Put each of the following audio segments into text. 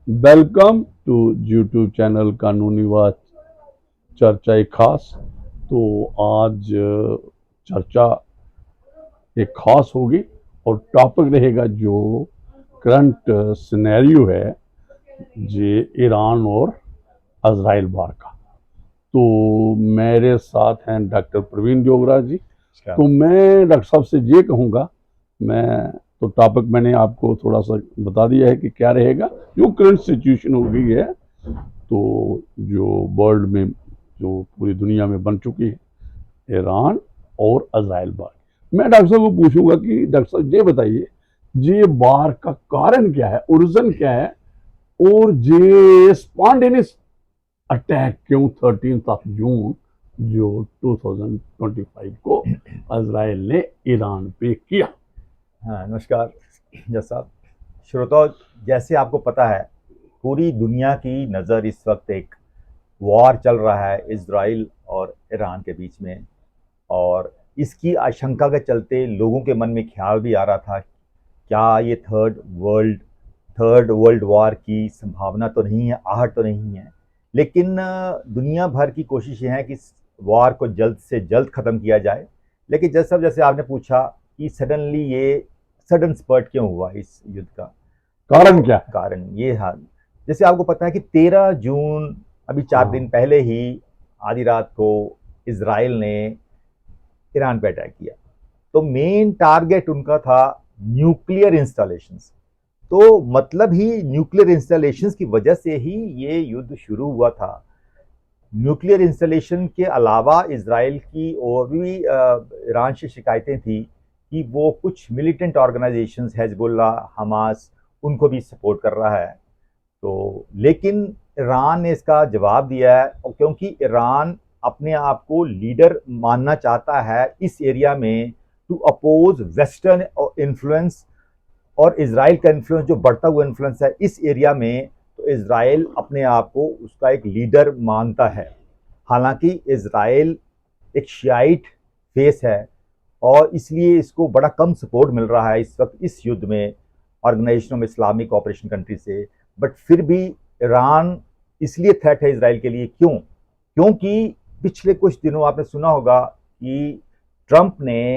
Welcome to YouTube channel कानूनी watch चर्चा एक खास। तो आज चर्चा एक खास होगी और टॉपिक रहेगा जो करंट सिनेरियो है जे ईरान और इजराइल वार का। तो मेरे साथ हैं डॉक्टर प्रवीण जोगरा जी। तो मैं डॉक्टर साहब से ये कहूँगा, मैं तो टॉपिक मैंने आपको थोड़ा सा बता दिया है कि क्या रहेगा। जो करंट सिचुएशन हो गई है, तो जो वर्ल्ड में, जो पूरी दुनिया में बन चुकी है, ईरान और इजराइल बार। मैं डॉक्टर साहब को पूछूंगा कि डॉक्टर साहब ये बताइए, ये बार का कारण क्या है, ओरिजिन क्या है, और ये स्पॉन्टेनियस अटैक क्यों 13 जून जो 2025 को इजराइल ने ईरान पे किया। हाँ, नमस्कार जज साहब। श्रोताओ, जैसे आपको पता है, पूरी दुनिया की नज़र इस वक्त एक वॉर चल रहा है इजराइल और ईरान के बीच में, और इसकी आशंका के चलते लोगों के मन में ख्याल भी आ रहा था, क्या ये थर्ड वर्ल्ड वॉर की संभावना तो नहीं है, आहट तो नहीं है। लेकिन दुनिया भर की कोशिश ये है कि इस वॉर को जल्द से जल्द ख़त्म किया जाए। लेकिन जज साहब, जैसे आपने पूछा कि सडनली ये सडन स्पर्ट क्यों हुआ इस युद्ध का, कारण क्या है? कारण ये हाल, जैसे आपको पता है कि 13 जून, अभी 4 दिन पहले ही आधी रात को इसराइल ने ईरान पे अटैक किया। तो मेन टारगेट उनका था न्यूक्लियर इंस्टॉलेशंस। तो मतलब ही न्यूक्लियर इंस्टॉलेशंस की वजह से ही ये युद्ध शुरू हुआ था। न्यूक्लियर इंस्टॉलेशन के अलावा इसराइल की और भी ईरान से शिकायतें थी कि वो कुछ मिलिटेंट ऑर्गेनाइजेशंस, हिजबुल्ला, हमास, उनको भी सपोर्ट कर रहा है। तो लेकिन ईरान ने इसका जवाब दिया है, और क्योंकि ईरान अपने आप को लीडर मानना चाहता है इस एरिया में, टू अपोज वेस्टर्न इन्फ्लुएंस और इसराइल का इन्फ्लुएंस, जो बढ़ता हुआ इन्फ्लुएंस है इस एरिया में, तो इसराइल अपने आप को उसका एक लीडर मानता है। हालांकि इसराइल एक शियाइट फेस है, और इसलिए इसको बड़ा कम सपोर्ट मिल रहा है इस वक्त इस युद्ध में organisation of Islamic operation country से। बट फिर भी ईरान इसलिए थ्रेट है इसराइल के लिए, क्यों? क्योंकि पिछले कुछ दिनों आपने सुना होगा कि ट्रंप ने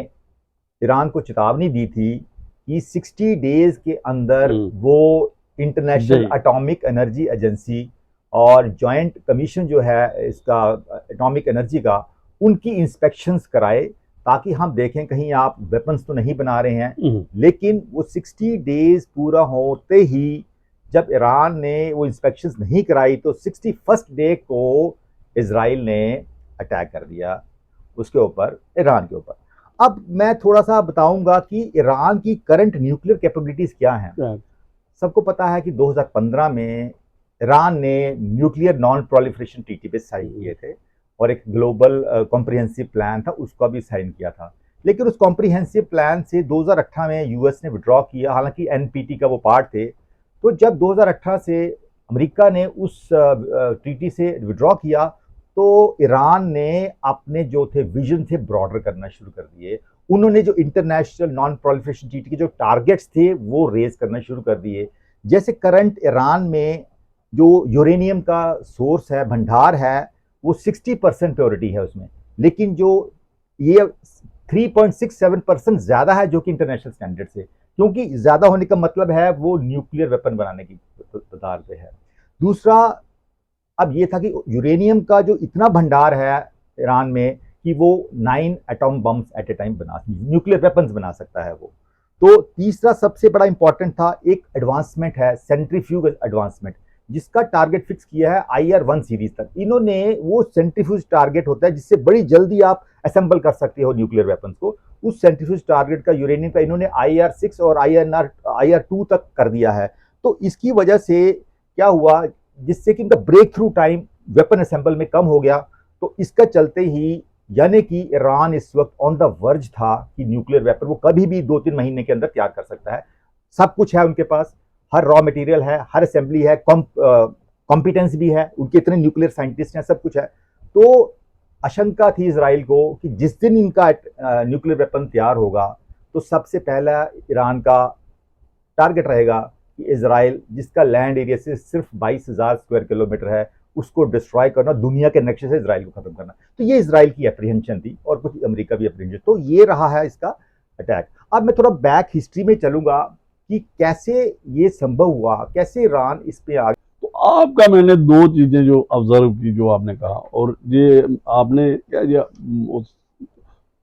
ईरान को चेतावनी दी थी कि 60 डेज के अंदर वो इंटरनेशनल एटॉमिक एनर्जी एजेंसी और जॉइंट कमीशन जो है इसका एटॉमिक एनर्जी का, उनकी इंस्पेक्शंस कराए, ताकि हम देखें कहीं आप वेपन्स तो नहीं बना रहे हैं। लेकिन वो 60 डेज पूरा होते ही जब ईरान ने वो इंस्पेक्शंस नहीं कराई, तो 61st डे को इसराइल ने अटैक कर दिया उसके ऊपर, ईरान के ऊपर। अब मैं थोड़ा सा बताऊंगा कि ईरान की करंट न्यूक्लियर कैपेबिलिटीज क्या हैं। सबको पता है कि 2015 में ईरान ने न्यूक्लियर नॉन प्रोलिफरेशन ट्रीटी पे साइन किए थे, और एक ग्लोबल कॉम्प्रिहेंसिव प्लान था, उसका भी साइन किया था। लेकिन उस कॉम्प्रिहेंसिव प्लान से 2018 में यूएस ने विड्रॉ किया, हालांकि एनपीटी का वो पार्ट थे। तो जब 2018 से अमेरिका ने उस ट्रीटी से विड्रॉ किया, तो ईरान ने अपने जो थे विजन थे ब्रॉडर करना शुरू कर दिए। उन्होंने जो इंटरनेशनल नॉन प्रोलिफरेशन ट्रीटी के जो टारगेट्स थे वो रेज करना शुरू कर दिए। जैसे करंट ईरान में जो यूरेनियम का सोर्स है, भंडार है, वो 60% प्योरिटी है उसमें, लेकिन जो ये 3.67% ज्यादा है जो कि इंटरनेशनल स्टैंडर्ड से, क्योंकि ज्यादा होने का मतलब है वो न्यूक्लियर वेपन बनाने की कतार पे है। दूसरा, अब ये था कि यूरेनियम का जो इतना भंडार है ईरान में कि वो 9 atom bombs at a time बना, न्यूक्लियर वेपन्स बना सकता है वो। तो तीसरा सबसे बड़ा इंपॉर्टेंट था, एक एडवांसमेंट है, सेंट्रीफ्यूज एडवांसमेंट, जिसका टारगेट फिक्स किया है IR-1 सीरीज तक। इन्होंने वो सेंट्रीफ्यूज टारगेट होता है जिससे बड़ी जल्दी आप असेंबल कर सकते हो न्यूक्लियर वेपन्स को, उस सेंट्रीफ्यूज टारगेट का यूरेनियम का इन्होंने IR-6 और IR-2 तक कर दिया है। तो इसकी वजह से क्या हुआ, जिससे कि इनका breakthrough time weapon assemble में कम हो गया। तो इसका चलते ही, यानी कि ईरान इस वक्त ऑन द वर्ज था कि न्यूक्लियर वेपन वो कभी भी 2-3 महीने के अंदर तैयार कर सकता है। सब कुछ है उनके पास, हर रॉ मटेरियल है, हर असेंबली है, कॉम्पिटेंस भी है, उनके इतने न्यूक्लियर साइंटिस्ट हैं, सब कुछ है। तो आशंका थी इसराइल को कि जिस दिन इनका न्यूक्लियर वेपन तैयार होगा, तो सबसे पहला ईरान का टारगेट रहेगा कि इजराइल जिसका लैंड एरिया से सिर्फ 22,000 स्क्वायर किलोमीटर है, उसको डिस्ट्रॉय करना, दुनिया के नक्शे से इजराइल को खत्म करना। तो ये इजराइल की एप्रीहेंशन थी और कुछ अमेरिका भी एप्रीहेंशन, तो ये रहा है इसका अटैक। अब मैं थोड़ा बैक हिस्ट्री में चलूंगा कि कैसे ये संभव हुआ, कैसे ईरान इस पे आ। तो आपका मैंने दो चीजें जो ऑब्जर्व की, जो आपने कहा, और ये आपने क्या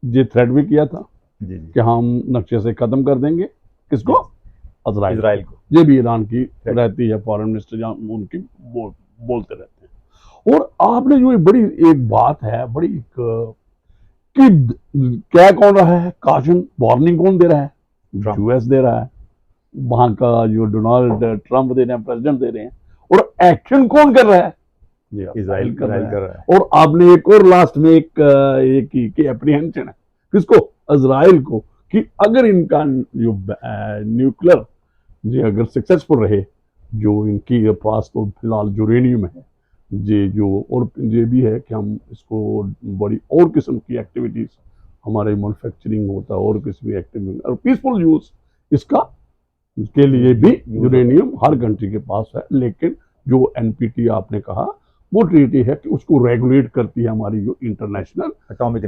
ये थ्रेट भी किया था जी जी कि हम नक्शे से खत्म कर देंगे किसको, इजराइल को। ये भी ईरान की रहती है, फॉरेन मिनिस्टर जहाँ उनकी बोलते रहते हैं। और आपने जो बड़ी एक बात है, बड़ी कि क्या कौन रहा है, काशन वार्निंग कौन दे रहा है, यूएस दे रहा है, वहां का जो डोनाल्ड ट्रंप दे रहे हैं, प्रेसिडेंट दे रहे हैं, और एक्शन कौन कर रहा है, इजराइल कर रहा है। और आपने एक और लास्ट में एक एप्रीहेंशन है किसको, इजराइल को, कि अगर इनका जो न्यूक्लियर ये अगर सक्सेसफुल रहे, जो इनकी पास तो फिलहाल यूरेनियम है, ये जो और ये भी है कि हम इसको बड़ी और किस्म की एक्टिविटीज हमारे मैन्युफैक्चरिंग होता है, और किसी भी एक्टिविटी और पीसफुल यूज इसका के लिए भी यूरेनियम हर कंट्री के पास है। लेकिन जो एनपीटी आपने कहा वो ट्रीटी है कि उसको रेगुलेट करती है हमारी जो इंटरनेशनल एटॉमिक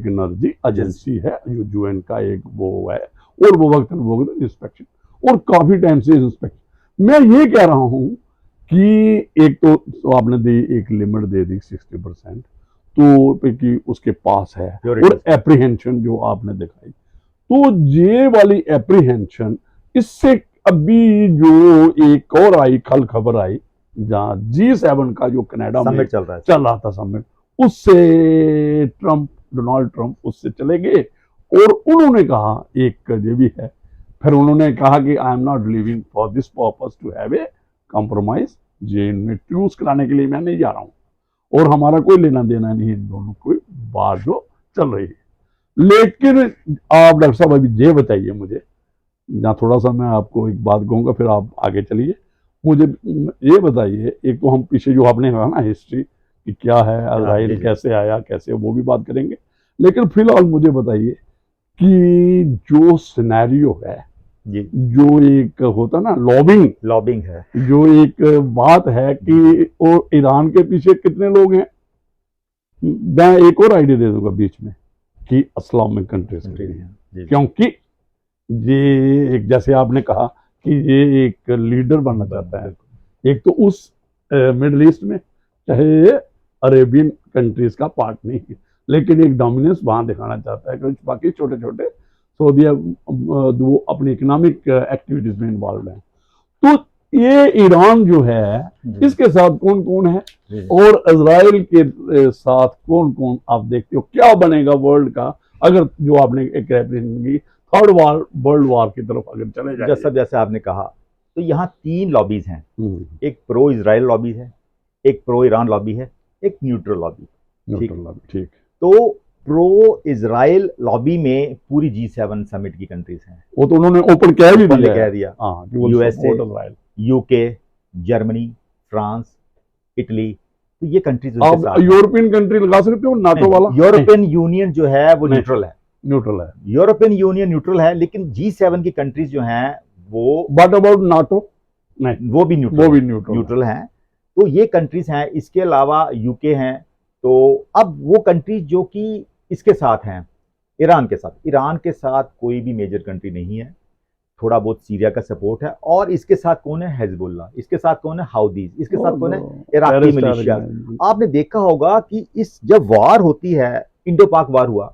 एनर्जी एजेंसी है, जो यूएन का एक वो है, और वो वक्त इंस्पेक्शन और काफी टाइम से इंस्पेक्शन। मैं ये कह रहा हूं कि एक तो आपने दी एक लिमिट दे दी 60%, तो कि उसके पास है, और एप्रीहेंशन जो आपने दिखाई, तो ये वाली एप्रीहेंशन इससे अभी जो एक और आई कल खबर आई, जहाँ G7 का जो कनाडा में चल रहा था समिट, उससे डोनाल्ड ट्रंप उससे चले गए, और उन्होंने कहा एक ये भी है, फिर उन्होंने कहा कि I am not living for this purpose to have a compromise, ये इनमें चूज कराने के लिए मैं नहीं जा रहा हूँ, और हमारा कोई लेना देना नहीं इन दोनों को बात जो चल रही है। लेकिन आप डॉक्टर साहब अभी ये बताइए मुझे, जहाँ थोड़ा सा मैं आपको एक बात कहूँगा, फिर आप आगे चलिए, मुझे ये बताइए, एक तो हम पीछे जो आपने कहा ना हिस्ट्री कि क्या है इजराइल कैसे आया कैसे, वो भी बात करेंगे, लेकिन फिलहाल मुझे बताइए कि जो सिनेरियो है जी, जो एक होता ना लॉबिंग है, जो एक बात है कि और ईरान के पीछे कितने लोग हैं, मैं एक और आइडिया दे दूंगा बीच में कि इस्लामिक कंट्रीज हैं, क्योंकि ये एक जैसे आपने कहा कि ये एक लीडर बनना चाहता है, एक तो उस मिडल ईस्ट में, चाहे अरेबियन कंट्रीज का पार्ट नहीं है, लेकिन एक डोमिनेंस वहां दिखाना चाहता है, क्योंकि बाकी छोटे छोटे सऊदी वो अपनी इकोनॉमिक एक्टिविटीज में इन्वॉल्व हैं। तो ये ईरान जो है इसके साथ कौन कौन है, और इजराइल के साथ कौन कौन आप देखते हो, क्या बनेगा वर्ल्ड का, अगर जो आपने एक थर्ड वर्ल्ड वार की तरफ अगर चले जाए। जैसे आपने कहा, तो यहाँ 3 लॉबीज हैं, एक प्रो इजराइल लॉबी है, एक प्रो ईरान लॉबी है, एक न्यूट्रल लॉबी। ठीक। तो प्रो इजराइल लॉबी में पूरी G7 समिट की कंट्रीज हैं, वो तो उन्होंने ओपन कह दिया, USA, UK, Germany, France, Italy, तो ये कंट्रीज। आप यूरोपियन कंट्री लगा सकते हो, नाटो वाला। यूरोपियन यूनियन जो है वो न्यूट्रल है, यूरोपियन यूनियन न्यूट्रल है, लेकिन G7 की कंट्रीज जो हैं वो, बट अबाउट नाटो नहीं, वो भी न्यूट्रल हैं। तो ये कंट्रीज हैं, इसके अलावा यूके हैं। तो अब वो कंट्रीज जो कि इसके साथ हैं, ईरान के साथ कोई भी मेजर कंट्री नहीं है, थोड़ा बहुत सीरिया का सपोर्ट है, और इसके साथ कौन है, हिजबुल्लाह, इसके साथ कौन है, हाउदीज, इसके साथ कौन है, इराकी मिलिशिया। आपने देखा होगा कि इस जब वार होती है, इंडो पाक वार हुआ,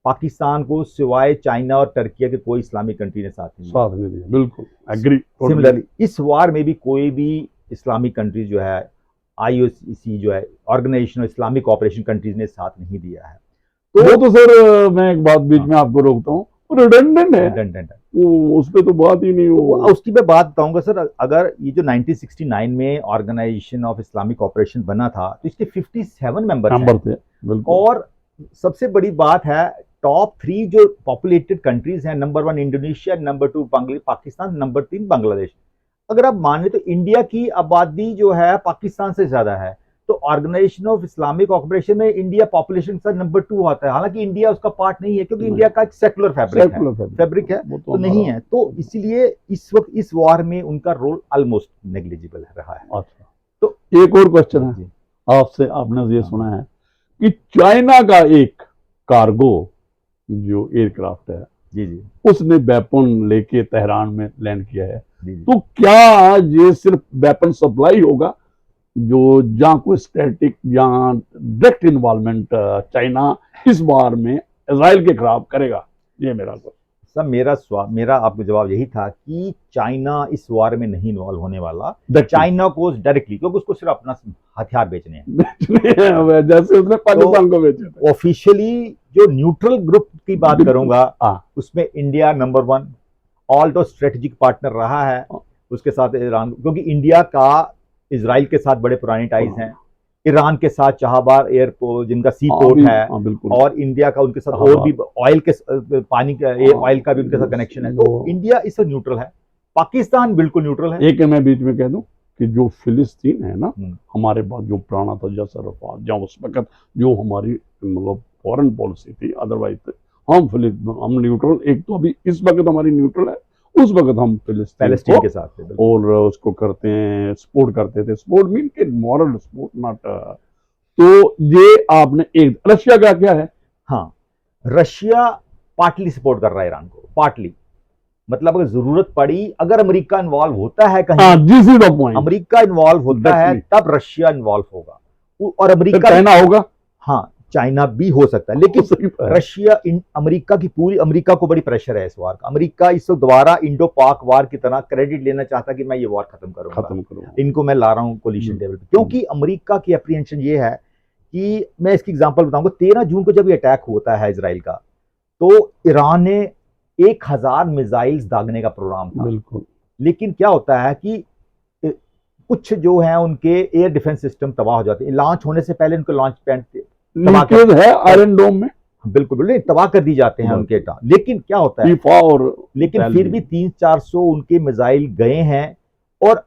पाकिस्तान को सिवाय चाइना और टर्की के कोई इस्लामिक कंट्री ने साथ नहीं दिया। बिल्कुल एग्री। सिमिलरली इस वार में भी कोई भी इस्लामिक कंट्रीज जो है, IOC जो है, organisation of Islamic cooperation countries ने साथ नहीं दिया है। तो वो तो सर मैं एक बात बीच में आपको रोकता हूँ, रिडंडेंट है, उस पर तो बात ही नहीं हो। उसकी मैं बात बताऊंगा सर। अगर ये जो 1969 में ऑर्गेनाइजेशन ऑफ इस्लामिक कोऑपरेशन बना था, तो इसके 57 मेंबर थे, और सबसे बड़ी बात है, टॉप 3 जो पॉपुलेटेड कंट्रीज हैं, number 1 Indonesia, number 2 Pakistan, number 3 Bangladesh. अगर आप मान लें तो इंडिया की आबादी जो है पाकिस्तान से ज्यादा है, तो ऑर्गेनाइजेशन ऑफ इस्लामिक ऑपरेशन में इंडिया पॉपुलेशन का नंबर 2 आता है, हालांकि इंडिया उसका पार्ट नहीं है क्योंकि नहीं। इंडिया का एक सेकुलर फैब्रिक है, वो तो नहीं है, तो इसीलिए इस वक्त इस वॉर में उनका रोल ऑलमोस्ट नेग्लिजिबल रहा है। अच्छा, तो एक और क्वेश्चन है जी आपसे, आपने ये सुना है कि चाइना का एक कार्गो जो एयरक्राफ्ट है जी जी उसने वेपन लेके तेहरान में लैंड किया है, जी जी। तो क्या ये सिर्फ वेपन सप्लाई होगा जो जहाँ कोई स्टैटिक जहाँ डायरेक्ट इन्वॉल्वमेंट चाइना इस बार में इजराइल के खिलाफ करेगा? ये मेरा सर मेरा आपको जवाब यही था कि चाइना इस वार में नहीं इन्वॉल्व होने वाला। चाइना को डायरेक्टली, क्योंकि उसको सिर्फ अपना हथियार बेचने हैं जैसे उसने पाकिस्तान को बेचे थे। ऑफिशियली जो न्यूट्रल ग्रुप की बात करूंगा उसमें इंडिया नंबर 1 ऑल दो स्ट्रेटेजिक पार्टनर रहा है, उसके साथ ईरान, क्योंकि इंडिया का इजराइल के साथ बड़े पुराने टाइज हैं, ईरान के साथ चाहबार एयरपोर्ट जिनका सी पोर्ट है, और इंडिया का उनके साथ और भी ऑयल के पानी का ऑयल का भी उनके साथ कनेक्शन है, तो इंडिया इस न्यूट्रल है। पाकिस्तान बिल्कुल न्यूट्रल है। एक मैं बीच में कह दूं कि जो फिलिस्तीन है ना, हमारे पास जो पुराना था जैसा रफात, जहाँ उस वक्त जो हमारी मतलब फॉरेन पॉलिसी थी, अदरवाइज हम न्यूट्रल, एक तो अभी इस वक्त हमारी न्यूट्रल है, उस वक्त हम फिलिस्तीन के साथ थे और उसको करते हैं, सपोर्ट करते थे। सपोर्ट मीन के मॉरल सपोर्ट नॉट। तो ये आपने एक रशिया का क्या है? हाँ, रशिया पार्टली सपोर्ट कर रहा है ईरान को, पार्टली, मतलब अगर जरूरत पड़ी, अगर अमेरिका इन्वॉल्व होता है कहीं, this is the point, America involve होता है तब रशिया इन्वॉल्व होगा, और अमेरिका चाइना होगा, हाँ चाइना भी हो सकता है, लेकिन रशिया अमेरिका की पूरी, अमेरिका को बड़ी प्रेशर है इस वार का। अमेरिका इस वक्त दोबारा इंडो पाक वार की तरह क्रेडिट लेना चाहता कि मैं ये वार खत्म करूंगा, इनको मैं ला रहा हूं कोलिशन टेबल पे, क्योंकि अमेरिका की एप्रीहेंशन ये है कि, मैं इसकी एग्जांपल बताऊंगा, 13 जून को जब ये अटैक होता है इसराइल का, तो ईरान ने 1000 मिसाइल्स दागने का प्रोग्राम था, बिल्कुल, लेकिन क्या होता है कि कुछ जो है उनके एयर डिफेंस सिस्टम तबाह हो जाते हैं, लॉन्च होने से पहले उनके लॉन्च पैड है आयरन डोम में, बिल्कुल बिल्कुल तबाह कर दी जाते हैं उनके, लेकिन क्या होता है, और लेकिन फिर भी 300-400 उनके मिसाइल गए हैं। और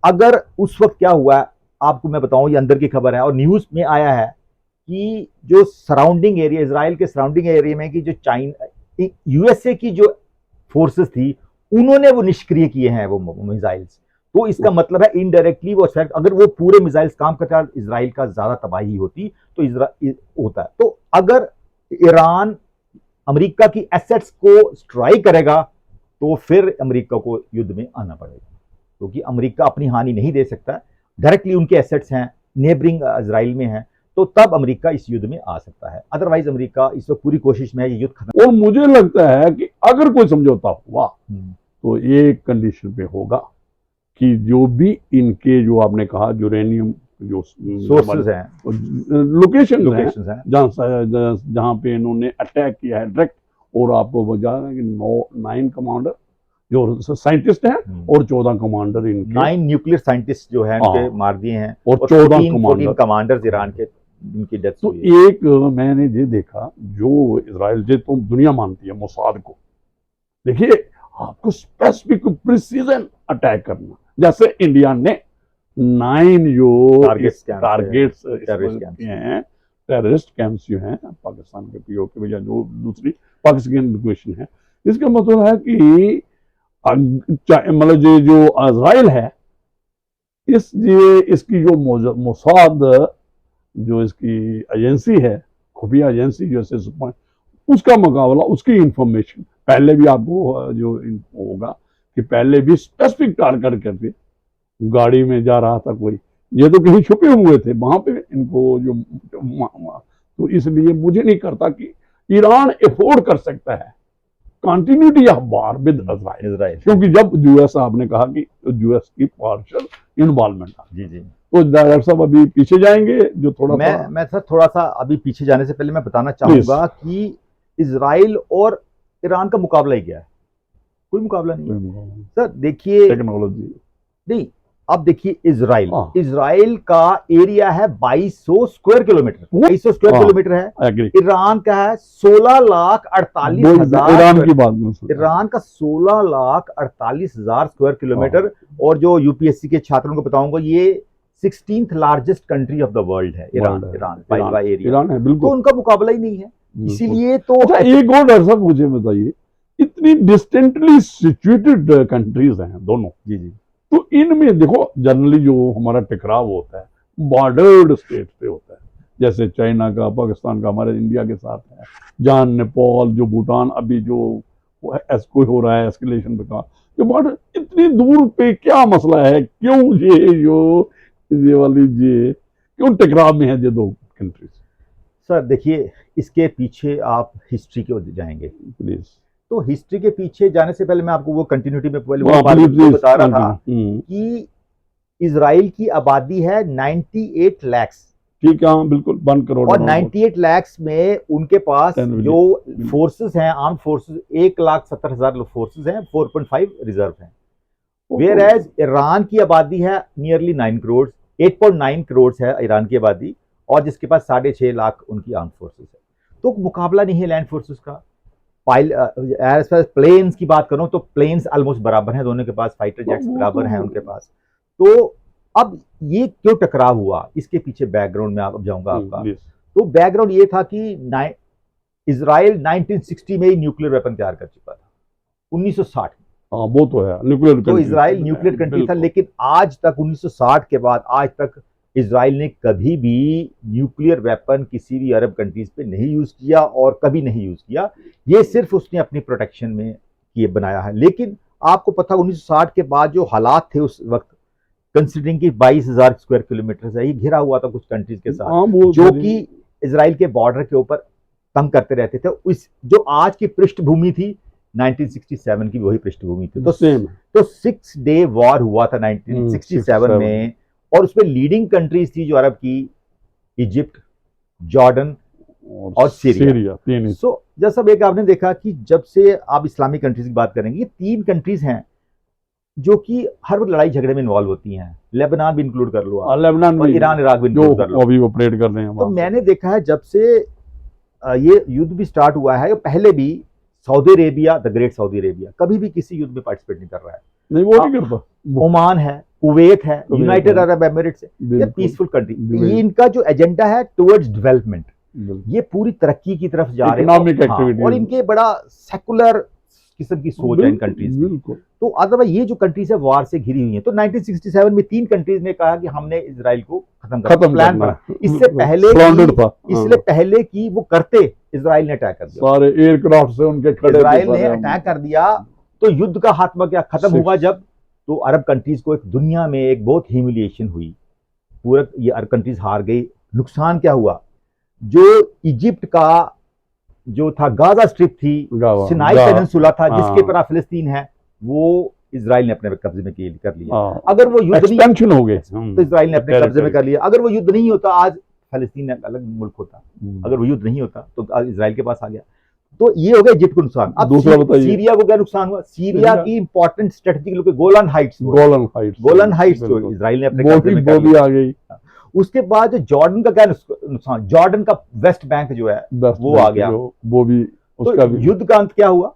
अगर उस वक्त क्या हुआ आपको मैं बताऊं, ये अंदर की खबर है और न्यूज में आया है कि जो सराउंडिंग एरिया, इजराइल के सराउंडिंग एरिया में, कि जो चाइना यूएसए की जो फोर्सेस थी उन्होंने वो निष्क्रिय किए हैं वो मिसाइल्स, तो इसका मतलब है इनडायरेक्टली वो, अगर वो पूरे मिसाइल्स काम करता, इजराइल का ज्यादा तबाही होती, तो होता है। तो अगर ईरान अमेरिका की एसेट्स को स्ट्राइक करेगा तो फिर अमेरिका को युद्ध में आना पड़ेगा, क्योंकि अमेरिका अपनी हानि नहीं दे सकता, डायरेक्टली उनके एसेट्स हैं, नेबरिंग इजराइल में हैं, तो तब अमेरिका इस युद्ध में आ सकता है। अदरवाइज अमेरिका इस वक्त पूरी कोशिश में है ये युद्ध खत्म। और मुझे लगता है कि अगर कोई समझौता हुआ तो ये कंडीशन पे होगा कि जो भी इनके, जो आपने कहा यूरेनियम जो सोर्सेज हैं, लोकेशन हैं जहाँ पे इन्होंने अटैक किया है डायरेक्ट, और आपको बता दें कि 9 कमांडर जो साइंटिस्ट हैं और 14 कमांडर इनके, 9 न्यूक्लियर साइंटिस्ट जो हैं उनके मार दिए हैं, और 14 कमांडर्स ईरान के, इनकी डेथ तो एक मैंने ये देखा, जो इजराइल, जो तो दुनिया मानती है मोसाद को, देखिए आपको स्पेसिफिक प्रिसीजन अटैक करना, जैसे इंडिया ने 9 जो टारगेट्स हैं, टेररिस्ट कैंप्स जो हैं पाकिस्तान के पीओके या जो दूसरी पाकिस्तान लोकेशन है, इसका मतलब है कि मतलब जो इजराइल है, इसकी जो मोसाद जो इसकी एजेंसी है, खुफिया एजेंसी जैसे, उसका मुकाबला, उसकी इंफॉर्मेशन पहले भी आपको जो होगा कि पहले भी स्पेसिफिक टारगेट करके गाड़ी में जा रहा था कोई, ये तो कहीं छुपे हुए थे वहां पे इनको जो, तो इसलिए मुझे नहीं करता कि ईरान अफोर्ड कर सकता है continuity of war with Israel, क्योंकि जब यूएस, आपने कहा कि यूएस की पार्शियल इन्वॉल्वमेंट, जी जी, तो डॉक्टर साहब अभी पीछे जाएंगे, जो थोड़ा मैं सर थोड़ा सा अभी पीछे जाने से पहले मैं बताना चाहूंगा कि इजराइल और ईरान का मुकाबला ही क्या है, कोई मुकाबला नहीं सर। देखिए टेक्नोलॉजी नहीं, अब देखिए इजराइल का एरिया है 2200 स्क्वायर किलोमीटर, 2200 स्क्वायर किलोमीटर है। ईरान का है 16,48,000, ईरान की बात, ईरान का 16,48,000 स्क्वायर किलोमीटर। और जो यूपीएससी के छात्रों को बताऊंगा, ये 16th largest country of the world है ईरान। World है। ईरान पाइलवा एरिया, ईरान है तो बिल्कुल। उनका मुकाबला ही नहीं है। बिल्कुल। इसीलिए तो अच्छा एक और डर साहब मुझे बताइए, इतनी डिस्टेंटली सिचुएटेड कंट्रीज हैं दोनों, जी जी तो इनमें देखो जनरली जो हमारा टकराव होता है बॉर्डर्ड स्टेट पे होता है, जैसे चाइना का, पाकिस्तान का हमारे इंडिया के साथ है, जहाँ नेपाल, जो भूटान, अभी जो कोई हो रहा है एस्केलेशन पे का, जो बॉर्डर इतनी दूर पे क्या मसला है, क्यों ये वाली ये क्यों टकराव में है ये दो कंट्रीज? सर देखिए, इसके पीछे आप हिस्ट्री के जाएंगे, प्लीज। तो हिस्ट्री के पीछे जाने से पहले मैं आपको वो कंटिन्यूटी में पहले हाँ, वो बात please, बता रहा था continue। कि इजराइल की आबादी है 98 lakhs, ठीक है, हाँ बिल्कुल 1 करोड़ और 98 lakhs में उनके पास 10 जो फोर्सेस हैं, आर्म फोर्सेस 1,70,000 फोर्सेस हैं, 4.5 रिजर्व हैं। वेयर एज ईरान की आबादी है नियरली 9 करोड़, 8.9 करोड़ है ईरान की आबादी, और जिसके पास 6.5 लाख उनकी आर्म फोर्सेस है। तो मुकाबला नहीं है लैंड फोर्सेस का। एज फार प्लेन्स की बात करूं तो प्लेन्स ऑलमोस्ट बराबर हैं दोनों के पास, फाइटर जेट्स बराबर हैं उनके पास। तो अब ये क्यों टकराव हुआ, इसके पीछे बैकग्राउंड में आप जाऊंगा आपका। तो बैकग्राउंड ये था कि इजराइल 1960 में ही न्यूक्लियर वेपन तैयार कर चुका था, 1960। हाँ वो तो है, न्यूक्लियर तो इजराइल न्यूक्लियर कंट्री था, लेकिन आज तक 1960 के बाद आज तक इजराइल ने कभी भी न्यूक्लियर वेपन किसी भी अरब कंट्रीज पे नहीं यूज किया, और कभी नहीं यूज किया। ये सिर्फ उसने अपनी प्रोटेक्शन में ये बनाया है। लेकिन आपको पता 1960 के बाद जो हालात थे उस वक्त, कंसिडरिंग कि 22,000 स्क्वायर किलोमीटर है, ये घिरा हुआ था कुछ कंट्रीज के साथ, जो कि इजराइल के बॉर्डर के ऊपर तंग करते रहते थे। इस जो आज की पृष्ठभूमि थी 1967 की, वही पृष्ठभूमि थी। तो 6 डे वॉर हुआ था 1967 में, और उसमें लीडिंग कंट्रीज थी जो अरब की, इजिप्ट, जॉर्डन और सीरिया। सो जैसा एक आपने देखा कि जब से आप इस्लामिक कंट्रीज की बात करेंगे, ये 3 कंट्रीज हैं जो कि हर वक्त लड़ाई झगड़े में इन्वॉल्व होती हैं। लेबनान भी इंक्लूड कर लो, लेबनान और ईरान इराक भी इंक्लूड कर लो, अभी ऑपरेट कर रहे हैं। तो मैंने देखा है जब से ये युद्ध भी स्टार्ट हुआ है, पहले भी Saudi Arabia, the great Saudi Arabia, कभी भी किसी युद्ध में पार्टिसिपेट नहीं कर रहा है। नहीं, वो नहीं करता। ओमान है, कुवैत है, यूनाइटेड अरब एमिरेट्स है, ये पीसफुल कंट्री। ये इनका जो एजेंडा है टुवर्ड्स डेवलपमेंट, ये पूरी तरक्की की तरफ जा रहे हैं, और इनके बड़ा सेकुलर किस्म की सोच है इन कंट्रीज की। तो अदरवाइज ये जो कंट्रीज है वार से घिरी हुई हैं। तो 1967 में 3 कंट्रीज ने कहा कि हमने इजराइल को खत्म प्लान बना। इससे पहले कि वो करते, इजराइल ने अटैक कर दिया, सारे एयरक्राफ्ट से उनके खड़े, इजराइल ने अटैक कर दिया। तो युद्ध का खात्मा क्या खत्म हुआ जब, तो अरब कंट्रीज को एक दुनिया में एक बहुत ह्यूमिलिएशन हुई, पूरा ये अरब कंट्रीज हार गई। नुकसान क्या हुआ, जो इजिप्ट का जो था गाजा स्ट्रिप थी, सिनाई पेनिनसुला था जिसके पर फिलिस्तीन है, वो इजराइल ने अपने कब्जे में कर लिया। अगर वो युद्ध नहीं हो गए तो इजराइल ने अपने कब्जे में कर लिया। अगर वो युद्ध नहीं होता आज फिलिस्तीन एक अलग मुल्क होता, अगर वो युद्ध नहीं होता तो इजराइल के पास आ गया। तो ये हो गया इजिप्ट को नुकसान। अब दूसरा बताइए, सीरिया को क्या नुकसान हुआ? सीरिया की इंपॉर्टेंट स्ट्रेटेजिक गोलन हाइट्स जो इजराइल ने अपने कब्जे में कर लिया आ गई। उसके बाद जॉर्डन का क्या नुकसान, जॉर्डन का वेस्ट बैंक जो है वो आ गया, वो भी तो युद्ध का अंत क्या हुआ?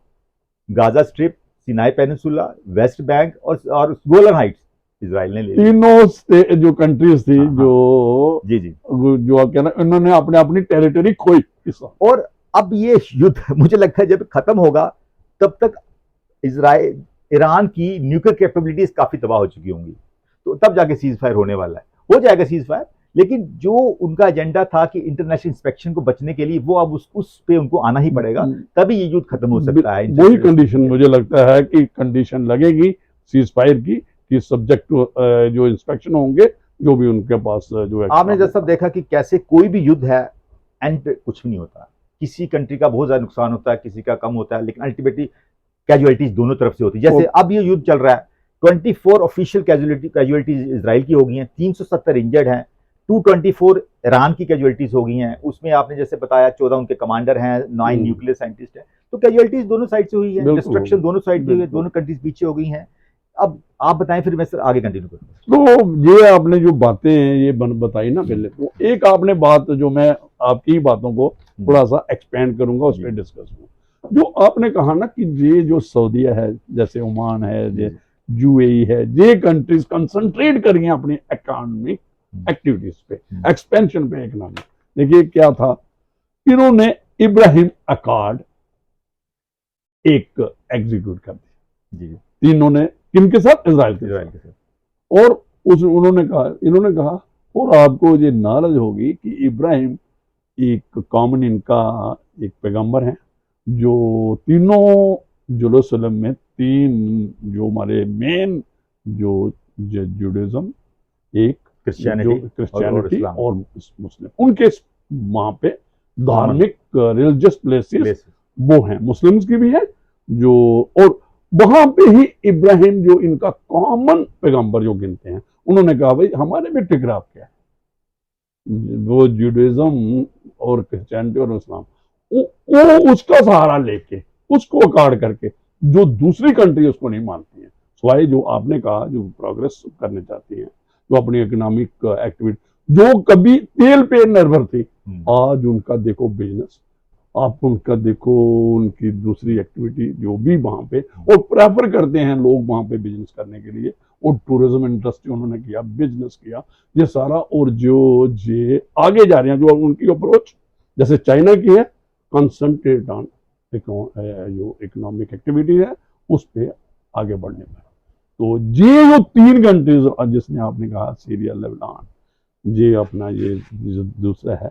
Gaza strip, Sinai peninsula, West Bank और गोलन हाइट्स इजराइल ने ले लिया। तीनों जो कंट्रीज थी, जो जो क्या ना, इन्होंने अपने अपनी टेरिटरी खोई। और अब ये युद्ध मुझे लगता है जब खत्म होगा तब तक इजराइल, ईरान की न्यूक्लियर कैपेबिलिटीज काफी तबाह हो चुकी होंगी, तो तब जाके सीज फायर होने वाला है, हो जाएगा सीज फायर। लेकिन जो उनका एजेंडा था कि इंटरनेशनल इंस्पेक्शन को बचने के लिए, वो अब उस पे उनको आना ही पड़ेगा, तभी ये युद्ध खत्म हो सकता है। वही कंडीशन मुझे लगता है कि कंडीशन लगेगी सीज फायर की, कि सब्जेक्ट टू जो इंस्पेक्शन होंगे, जो भी उनके पास जो है। आपने जैसा देखा कि कैसे कोई भी युद्ध है एंड पे कुछ भी नहीं होता, किसी कंट्री का बहुत ज्यादा नुकसान होता है, किसी का कम होता है, लेकिन अल्टीमेटली कैजुअलिटीज दोनों तरफ से होती है। जैसे अब ये युद्ध चल रहा है, 24 ऑफिशियल कैजुअलिटीज इजराइल की हो गई हैं, 370 इंजर्ड हैं, 224 ईरान की कैजुअलिटीज हो गई हैं। उसमें आपने जैसे बताया 14 उनके कमांडर हैं, 9 न्यूक्लियर साइंटिस्ट हैं। तो कैजुअलिटीज दोनों साइड से हुई है, डिस्ट्रक्शन दोनों साइड से हुई है, दोनों कंट्रीज पीछे हो गई हैं। अब आप बताएं, फिर मैं सर आगे कंटिन्यू करूँ। तो ये आपने जो बातें ये बताई ना पहले, तो एक आपने बात जो मैं आपकी बातों को थोड़ा सा एक्सपेंड करूंगा, उस पर डिस्कस करूँ। जो आपने कहा ना कि ये जो सऊदीया है, जैसे ओमान है, यूएई है, ये कंट्रीज कंसंट्रेट करी हैं अपनी इकोनॉमी एक्टिविटीज पे, एक्सपेंशन पे इकोनॉमिक। देखिए क्या था, इन्होंने इब्राहिम अकॉर्ड एक एग्जीक्यूट कर दिया जी तीनों ने, किनके साथ? इजराइल के इजराइल साथ। के साथ। और उस इन्होंने कहा और आपको ये नॉलेज होगी कि इब्राहिम एक कॉमन इनका एक पैगंबर है, जो तीनों जेरूशलम में तीन जो हमारे मेन जो जुडाइज्म, एक जो क्रिश्चियनिटी और मुस्लिम, उनके वहां पे धार्मिक रिलीजियस प्लेसेस वो हैं, मुस्लिम्स की भी है जो, और वहां पे ही इब्राहिम जो इनका कॉमन पैगंबर जो गिनते हैं, उन्होंने कहा भाई हमारे भी टिकराव क्या है, वो जुडाइज्म और क्रिश्चियनिटी और इस्लाम, वो उसका सहारा लेके, उसको अकॉर्ड करके, जो दूसरी कंट्री उसको नहीं मानती है, स्वाय जो आपने कहा जो प्रोग्रेस करने चाहती हैं, जो अपनी इकोनॉमिक एक्टिविटी जो कभी तेल पे निर्भर थी, आज उनका देखो बिजनेस, आप उनका देखो उनकी दूसरी एक्टिविटी जो भी वहां पे, और प्रेफर करते हैं लोग वहां पे बिजनेस करने के लिए, और टूरिज्म इंडस्ट्री उन्होंने किया, बिजनेस किया, ये सारा, और जो जे आगे जा रहे हैं, जो उनकी अप्रोच जैसे चाइना की है, कंसंट्रेट ऑन जो इकोनॉमिक एक्टिविटी है उस पर आगे बढ़ने में। तो ये जो तीन कंट्रीज जिसने आपने कहा, सीरिया, लेबनान, ये अपना ये जो दूसरा है,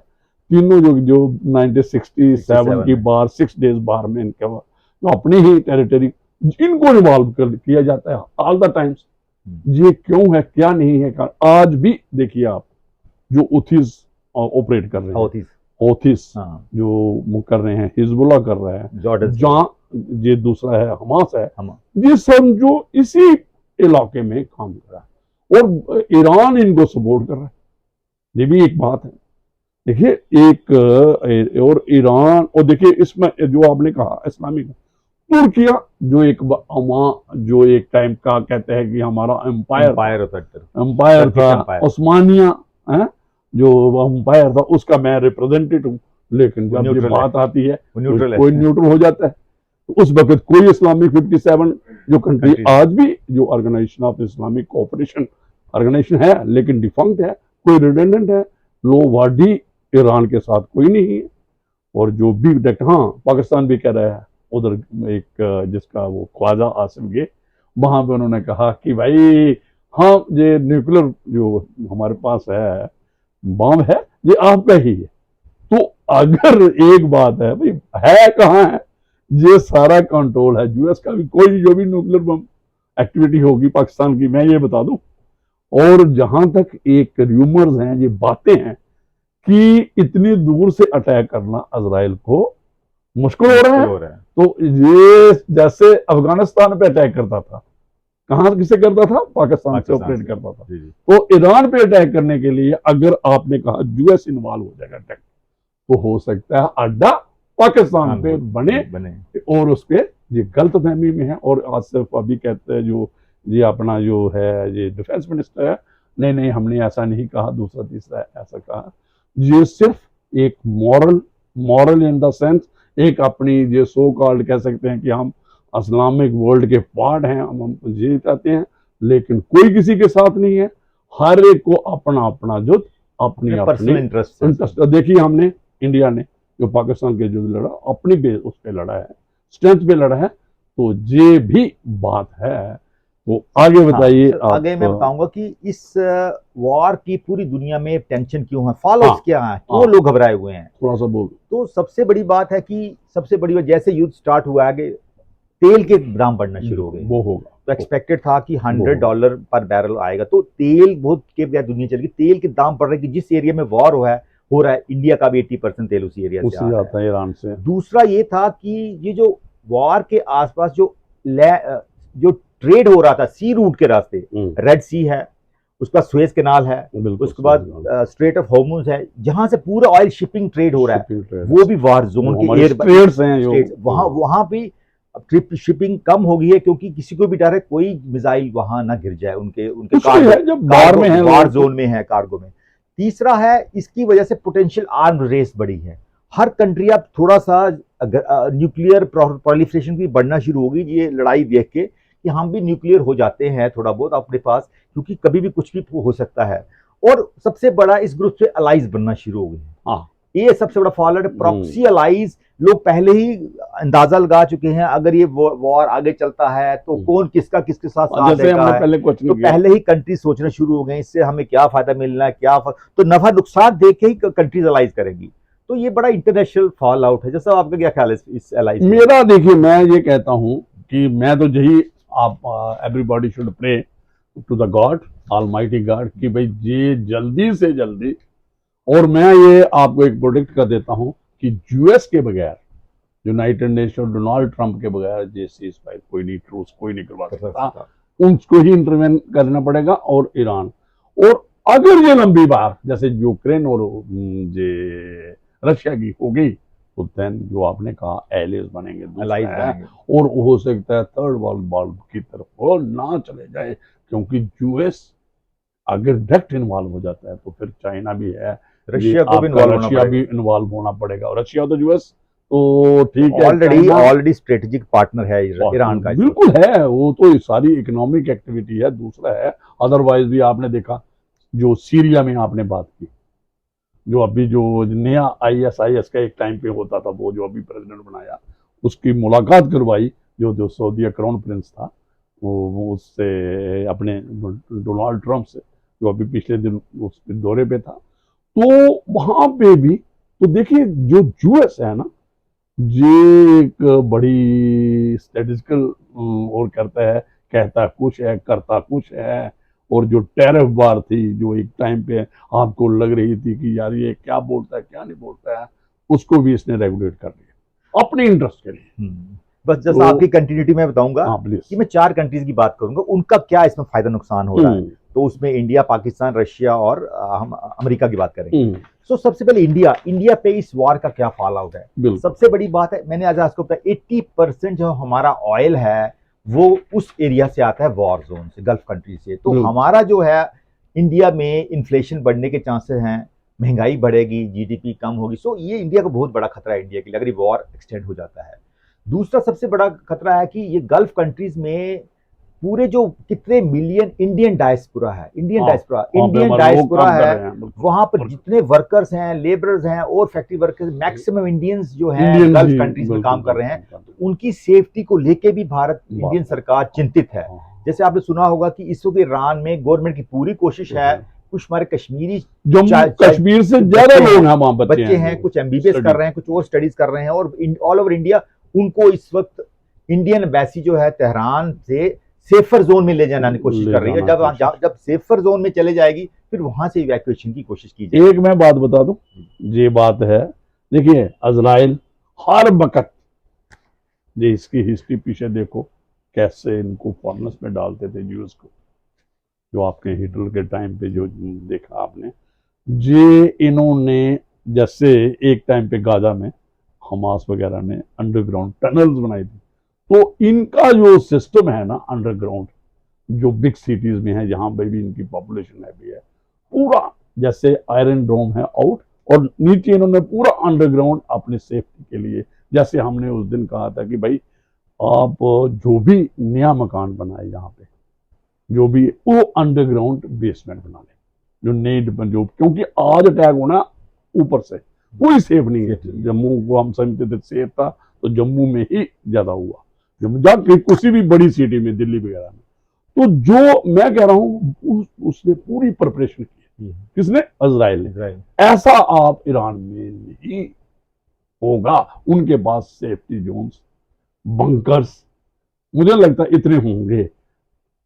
तीनों जो 1967 की बार 6 डेज बार में इनके जो अपनी ही टेरिटरी, इनको इन्वॉल्व किया जाता है ऑल द टाइम्स। ये क्यों है, क्या नहीं है, आज भी देखिए आप, जो उथीज ऑपरेट कर रहे हैं, हौथीस जो कर रहे हैं, हिजबुल्लाह कर रहा है, जहां ये दूसरा है हमास है, ये सब जो इसी इलाके में काम कर रहा है, और ईरान इनको सपोर्ट कर रहा है। ये भी एक बात है। देखिए एक और ईरान, और देखिए इसमें जो आपने कहा इस्लामिक, तुर्किया जो जो एक टाइम का कहते हैं कि हमारा एम्पायर था, उस्मानिया है, जो एम्पायर था, उसका मैं रिप्रेजेंटेटिव हूँ, लेकिन जब ये बात आती है कोई न्यूट्रल हो जाता है। तो उस वक्त कोई इस्लामिक 57 जो कंट्री आज भी जो organisation of Islamic cooperation organisation है, लेकिन डिफंक्ट है, कोई रिडेंडेंट है, लो वाडी ईरान के साथ कोई नहीं है। और जो भी हाँ, पाकिस्तान भी कह रहा है, उधर एक जिसका वो ख्वाजा आसिम गे, वहां पे उन्होंने कहा कि भाई हाँ, ये न्यूक्लियर जो हमारे पास है बम है, ये आपका ही है। तो अगर एक बात है भाई, है कहाँ है, ये सारा कंट्रोल है यूएस का भी, कोई जो भी न्यूक्लियर बम एक्टिविटी होगी पाकिस्तान की, मैं ये बता दूं। और जहां तक एक र्यूमर्स हैं, ये बातें हैं कि इतनी दूर से अटैक करना इजराइल को मुश्किल हो रहा है। तो ये जैसे अफगानिस्तान पे अटैक करता था, कहां किसे करता था? पाकिस्तान से ऑपरेट करता था। तो ईरान पे अटैक करने के लिए अगर आपने कहा यूएस इन्वॉल्व हो जाएगा अटैक, तो हो सकता है अड्डा पाकिस्तान पे बने और उस पर ये गलत फहमी में है। और आसिफ अभी कहते हैं जो ये अपना जो है ये डिफेंस मिनिस्टर है, नहीं हमने ऐसा नहीं कहा, दूसरा तीसरा ऐसा कहा। ये सिर्फ एक मॉरल इन द सेंस, एक अपनी ये सो कॉल्ड कह सकते हैं कि हम इस्लामिक वर्ल्ड के पार्ट हैं, हम ये चाहते हैं, लेकिन कोई किसी के साथ नहीं है। हर एक को अपना अपना युद्ध, अपनी इंटरेस्ट। देखिए हमने इंडिया ने जो पाकिस्तान के युद्ध लड़ा, अपनी बेस उस पर लड़ा है, स्ट्रेंथ पे लड़ा है। तो ये भी बात है। तो आगे बताइए। आगे मैं बताऊंगा कि इस वॉर की पूरी दुनिया में टेंशन क्यों है, फॉलोअप्स क्या है, क्यों लोग घबराए हुए हैं, थोड़ा सा बोल। तो सबसे बड़ी बात है कि सबसे बड़ी बात, जैसे युद्ध स्टार्ट हुआ है, तेल के दाम बढ़ना शुरू हो गए। वो होगा तो एक्सपेक्टेड था कि $100 पर बैरल आएगा, तो तेल बहुत के बगैर दुनिया चलेगी। तेल के दाम बढ़ रहे कि जिस एरिया में वॉर हो रहा है, इंडिया का भी 80% तेल उसी एरिया से आता है, ईरान से। दूसरा ये था कि ये जो वॉर के आसपास जो ट्रेड हो रहा था सी रूट के रास्ते, रेड सी है, उसके बाद सुएज कैनाल है, उसके बाद स्ट्रेट ऑफ हॉर्मुज है, जहां से पूरा ऑयल शिपिंग ट्रेड हो रहा है, वो भी वार जोन के एयर वहां भी ट्रिप शिपिंग कम हो गई है, क्योंकि किसी को भी डर है कोई मिसाइल वहां ना गिर जाए उनके वार जोन में है, कार्गो में। तीसरा है, इसकी वजह से पोटेंशियल आर्म रेस बढ़ी है। हर कंट्री अब थोड़ा सा न्यूक्लियर प्रोलिफरेशन की बढ़ना शुरू होगी, ये लड़ाई देख के कि हम भी न्यूक्लियर हो जाते हैं थोड़ा बहुत अपने पास, क्योंकि कभी भी कुछ भी हो सकता है। और सबसे बड़ा इस ग्रुप से अलाइज बनना शुरू हो गए। हाँ, ये सबसे बड़ा फॉल्ट है, प्रॉक्सी अलाइज। लोग पहले ही अंदाजा लगा चुके हैं अगर ये वॉर आगे चलता है तो कौन किसका किसके साथ साथ जैसे देगा हमने है। पहले क्वेश्चन तो किया, पहले ही कंट्रीज सोचना शुरू हो गए इससे हमें क्या फायदा मिलना है, तो नफा नुकसान देख के ही कंट्रीज अलाइज करेंगी। तो ये बड़ा इंटरनेशनल फॉल आउट है। जैसा आपका क्या ख्याल है इस अलाइज? मेरा देखिए, मैं ये कहता हूं कि मैं तो यही, आप everybody should pray to the God, almighty God, कि भाई ये जल्दी से जल्दी, और मैं ये आपको एक प्रोडिक्ट कर देता हूं कि यूएस के बगैर, यूनाइटेड नेशन डोनाल्ड ट्रंप के बगैर ये सीज फायर कोई नहीं, ट्रूस कोई नहीं करवा सकता, उनको ही इंटरवेन करना पड़ेगा, और ईरान। और अगर ये लंबी बार जैसे यूक्रेन और ये रशिया की हो गई, तो देन जो आपने कहा एलियंस बनेंगे, और हो सकता है थर्ड वर्ल्ड वॉर की तरफ वो ना चले जाए, क्योंकि यूएस अगर डायरेक्ट इन्वॉल्व हो जाता है तो फिर चाइना भी है, रशिया को भी इन्वॉल्व होना पड़ेगा। और रशिया तो यूएस तो ठीक है, ऑलरेडी स्ट्रेटेजिक पार्टनर है ईरान का, बिल्कुल है, वो तो सारी इकोनॉमिक एक्टिविटी है। दूसरा है, अदरवाइज भी आपने देखा जो सीरिया में आपने बात की, जो अभी जो नया आईएसआईएस का एक टाइम पे होता था, वो जो अभी प्रेसिडेंट बनाया, उसकी मुलाकात करवाई, जो सऊदी क्राउन प्रिंस था, वो उससे अपने डोनाल्ड ट्रंप से, जो अभी पिछले दिन उस दौरे पे था। तो वहां पे भी तो देखिए, जो यूएस है ना, ये एक बड़ी स्टैटिस्टिकल और करता है, कहता कुछ है, करता कुछ है। और जो टैरिफ वार थी, जो एक टाइम पे आपको लग रही थी कि यार ये क्या बोलता है क्या नहीं बोलता है, उसको भी इसने रेगुलेट कर लिया अपने इंटरेस्ट के लिए। बस जैसा आपकी कंटिन्यूटी में बताऊंगा कि मैं 4 कंट्रीज की बात करूंगा, उनका क्या इसमें फायदा नुकसान हो रहा है। तो उसमें इंडिया, पाकिस्तान, रशिया और हम अमेरिका की बात करेंगे। तो सबसे पहले इंडिया पे इस वॉर का क्या फॉल आउट है। सबसे बड़ी बात है, मैंने आज आपको बताया 80% जो हमारा ऑयल है वो उस एरिया से आता है, वॉर जोन से, गल्फ कंट्री से। तो हमारा जो है इंडिया में इन्फ्लेशन बढ़ने के चांसेस हैं, महंगाई बढ़ेगी, जीडीपी कम होगी। सो ये इंडिया को बहुत बड़ा खतरा है इंडिया के लिए, अगर वॉर एक्सटेंड हो जाता है। दूसरा सबसे बड़ा खतरा है कि ये गल्फ कंट्रीज में पूरे जो कितने मिलियन इंडियन डायस्पोरा है, वहां पर जितने वर्कर्स हैं, लेबरर्स हैं और फैक्ट्री वर्कर्स, मैक्सिमम इंडियंस जो हैं गल्फ कंट्रीज में काम कर रहे हैं, उनकी सेफ्टी को लेके भी इंडियन सरकार चिंतित है। जैसे आपने सुना होगा कि इस वक्त ईरान में गवर्नमेंट की पूरी कोशिश है, कुछ हमारे कश्मीर से ज्यादा लोग हैं वहां, बच्चे हैं, कुछ एमबीबीएस कर रहे हैं, कुछ और स्टडीज कर रहे हैं, और ऑल ओवर इंडिया उनको इस वक्त इंडियन एम्बेसी जो है तेहरान से सेफर जोन में ले जाने की कोशिश कर रही है। जब सेफर जोन में चले जाएगी फिर वहां से इवैक्यूएशन की कोशिश की जाएगी। एक मैं बात बता दूं, ये बात है, देखिए इजराइल हर वक्त, ये इसकी हिस्ट्री पीछे देखो, कैसे इनको फॉरनेस में डालते थे यूएस को, जो आपके हिटलर के टाइम पे जो देखा आपने, ये इन्होंने जैसे एक टाइम पे गाजा में हमास वगैरह ने अंडरग्राउंड टनल्स बनाई थी, तो इनका जो सिस्टम है ना अंडरग्राउंड, जो बिग सिटीज में है जहां पे भी इनकी पॉपुलेशन है भी है, पूरा जैसे आयरन डोम है आउट, और नीचे इन्होंने पूरा अंडरग्राउंड अपनी सेफ्टी के लिए, जैसे हमने उस दिन कहा था कि भाई आप जो भी नया मकान बनाए यहाँ पे, जो भी वो अंडरग्राउंड बेसमेंट बना ले, जो नई जो, क्योंकि आज अटैक होना ऊपर से कोई सेफ नहीं है। जम्मू को हम समझते थे सेफ था, तो जम्मू में ही ज्यादा हुआ, जाके किसी भी बड़ी सिटी में, दिल्ली वगैरह में। तो जो मैं कह रहा हूं उसने पूरी प्रिपरेशन की, किसने? इजराइल ने। ऐसा आप ईरान में नहीं होगा, उनके पास सेफ्टी जोन्स, बंकर्स मुझे लगता है इतने होंगे,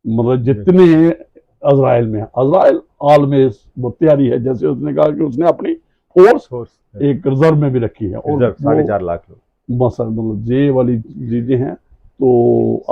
मतलब जितने इजराइल में। इजराइल ऑलवेज वो तैयारी है, जैसे उसने कहा कि उसने अपनी फोर्स एक रिजर्व में भी रखी है, और 4.5 लाख लोग, बस मतलब ये वाली चीजें हैं। तो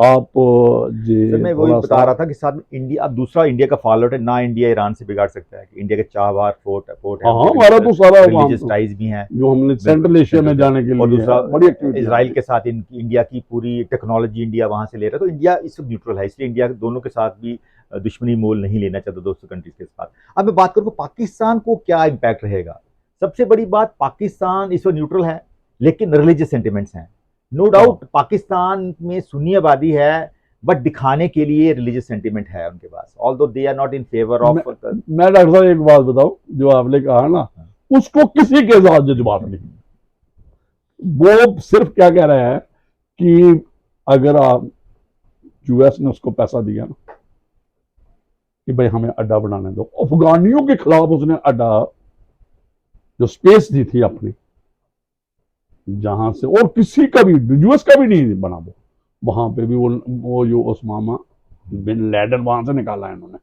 आप मैं वही बता रहा था कि साथ में इंडिया, अब दूसरा इंडिया का फॉलोअप है ना, इंडिया ईरान से बिगाड़ सकता है। इंडिया के चाबहार फोर्ट है, हमारा तो सारा रिलीजियस टाइज भी हैं जो हमने सेंट्रल एशिया में जाने के लिए, और दूसरा बड़ी इजराइल के साथ इंडिया की पूरी टेक्नोलॉजी इंडिया वहां से ले रहा है। तो इंडिया इस वक्त न्यूट्रल है, इसलिए इंडिया दोनों के साथ भी दुश्मनी मोल नहीं लेना चाहता दोस्तों कंट्रीज के साथ। अब मैं बात करूँ पाकिस्तान को क्या इम्पैक्ट रहेगा। सबसे बड़ी बात, पाकिस्तान इस वक्त न्यूट्रल है, लेकिन रिलीजियस सेंटिमेंट्स हैं। नो डाउट पाकिस्तान में सुन्नी आबादी है, बट दिखाने के लिए रिलीजियस सेंटिमेंट है उनके पास, although they are not in favour of. मैं डॉक्टर साहब एक बात बताऊं, जो आपने कहा ना, उसको किसी के साथ जज्बात नहीं। वो सिर्फ क्या कह रहा है कि अगर आप, यूएस ने उसको पैसा दिया ना कि भाई हमें अड्डा बनाने दो, अफगानियों के खिलाफ उसने अड्डा, जो स्पेस दी थी अपनी, जहां से और किसी का भी, यूएस का भी नहीं बना दो, वहां पे भी वो जो ओसामा बिन लैडन वहां से निकाला है इन्होंने,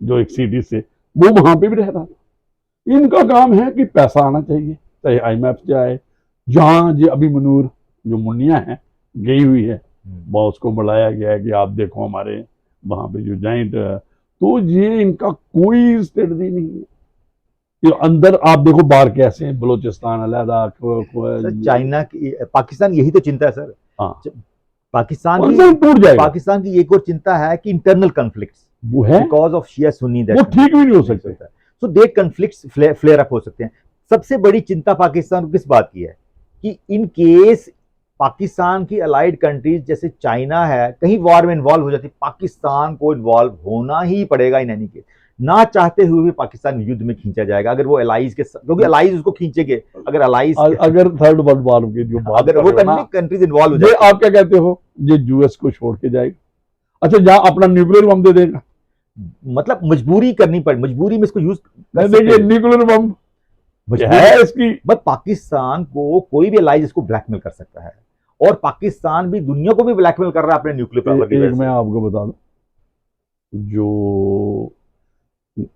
जो एक सिटी से, वो वहां पे भी रह रहा था। इनका काम है कि पैसा आना चाहिए, चाहे आईएमएफ जाए, जहां जी अभी मनूर जो मुन्निया है गई हुई है, बॉस को बुलाया गया है कि आप देखो हमारे वहां पे जो जाइंट, तो ये इनका कोई स्ट्रेटजी नहीं है। ये अंदर आप देखो बाहर कैसे हैं, बलोचिस्तान अलहदा, चाइना की, पाकिस्तान यही तो चिंता है सर। हाँ, पाकिस्तान टूट जाएगा। पाकिस्तान की एक और चिंता है कि इंटरनल कॉन्फ्लिक्ट्स वो है, बिकॉज ऑफ शिया सुन्नी, वो ठीक भी नहीं हो सकते। सो दे कॉन्फ्लिक्ट्स फ्लेयर अप हो सकते हैं। सबसे बड़ी चिंता पाकिस्तान को किस बात की है कि इन केस पाकिस्तान की अलाइड कंट्रीज जैसे चाइना है कहीं वॉर में इन्वॉल्व हो जाती, पाकिस्तान को इन्वॉल्व होना ही पड़ेगा इन एनी केस, ना चाहते हुए भी पाकिस्तान युद्ध में खींचा जाएगा अगर वो अलाइज के, क्योंकि अलाइज उसको खींचेंगे। अगर अलाइज, अगर थर्ड वर्ल्ड वॉर की जो बात, अगर वो कंट्रीज इन्वॉल्व हो जाए, आप क्या कहते हो, ये यूएस को छोड़ के जाएगा? अच्छा, जहां अपना न्यूक्लियर बम दे देगा, मतलब मजबूरी करनी पड़े, मजबूरी में इसको यूज देखिए न्यूक्लियर बम है इसकी। बट पाकिस्तान को कोई भी अलाइज इसको ब्लैकमेल कर सकता है, और पाकिस्तान भी दुनिया को भी ब्लैकमेल कर रहा है अपने न्यूक्लियर पावर की वजह से। मैं आपको बता दूं, जो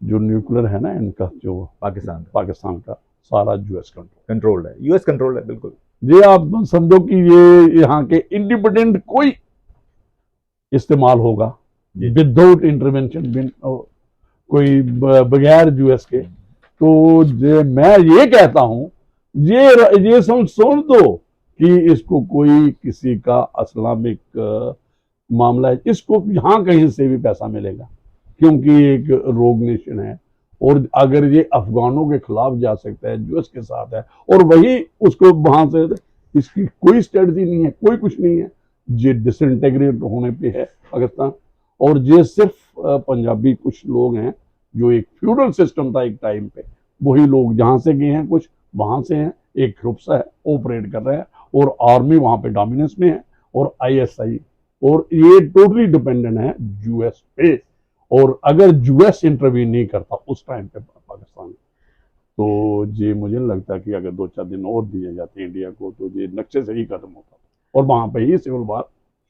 जो न्यूक्लियर है ना इनका, जो पाकिस्तान का सारा यूएस कंट्रोल्ड है, यूएस कंट्रोल्ड है बिल्कुल। ये आप समझो कि ये यहाँ के इंडिपेंडेंट कोई इस्तेमाल होगा विदाउट इंटरवेंशन, कोई बगैर यूएस के, तो मैं ये कहता हूं, ये सुन दो कि इसको कोई किसी का इस्लामिक मामला है, इसको यहां कहीं से भी पैसा मिलेगा, क्योंकि एक रोग नेशन है, और अगर ये अफगानों के खिलाफ जा सकता है, यूएस के साथ है, और वही उसको वहां से, इसकी कोई स्ट्रेटजी नहीं है, कोई कुछ नहीं है, ये डिसइंटेग्रेट होने पे है पाकिस्तान। और ये सिर्फ पंजाबी कुछ लोग हैं, जो एक फ्यूडल सिस्टम था एक टाइम पे, वही लोग जहां से गए हैं, कुछ वहां से हैं, एक ग्रुप सा है ऑपरेट कर रहे हैं, और आर्मी वहां पे डोमिनेंस में है, और आईएसआई, और ये टोटली डिपेंडेंट है यूएस पे। और अगर यूएस इंटरवीन नहीं करता उस टाइम पे पाकिस्तान, तो ये मुझे लगता है कि अगर 2-4 दिन और दिए जाते इंडिया को, तो ये नक्शे से ही खत्म होता, और वहां पे ही सिविल वार